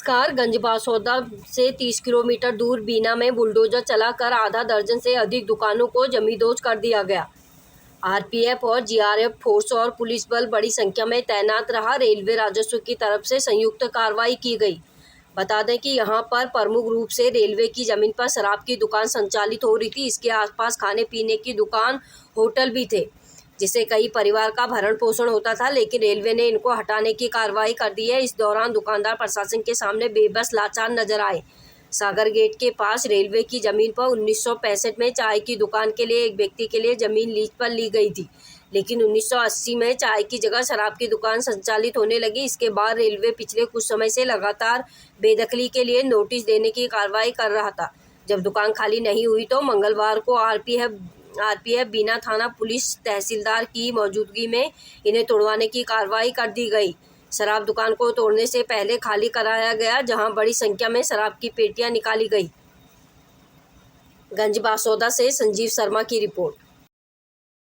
नमस्कार। गंजबासौदा से 30 किलोमीटर दूर बीना में बुलडोजर चलाकर आधा दर्जन से अधिक दुकानों को जमींदोज कर दिया गया। आरपीएफ और जीआरएफ फोर्स और पुलिस बल बड़ी संख्या में तैनात रहा। रेलवे राजस्व की तरफ से संयुक्त कार्रवाई की गई। बता दें कि यहां पर प्रमुख रूप से रेलवे की जमीन पर शराब की दुकान संचालित हो रही थी। इसके आसपास खाने पीने की दुकान, होटल भी थे, जिससे कई परिवार का भरण पोषण होता था, लेकिन रेलवे ने इनको हटाने की कार्रवाई कर दी है। इस दौरान दुकानदार प्रशासन के सामने बेबस लाचार नजर आए। सागर गेट के पास रेलवे की जमीन पर 1965 में चाय की दुकान के लिए एक व्यक्ति के लिए जमीन लीज पर ली गई थी, लेकिन 1980 में चाय की जगह शराब की दुकान संचालित होने लगी। इसके बाद रेलवे पिछले कुछ समय से लगातार बेदखली के लिए नोटिस देने की कार्रवाई कर रहा था। जब दुकान खाली नहीं हुई तो मंगलवार को आरपीएफ बीना थाना पुलिस तहसीलदार की मौजूदगी में इन्हें तोड़वाने की कार्रवाई कर दी गई। शराब दुकान को तोड़ने से पहले खाली कराया गया, जहां बड़ी संख्या में शराब की पेटियां निकाली गई। गंजबासौदा से संजीव शर्मा की रिपोर्ट।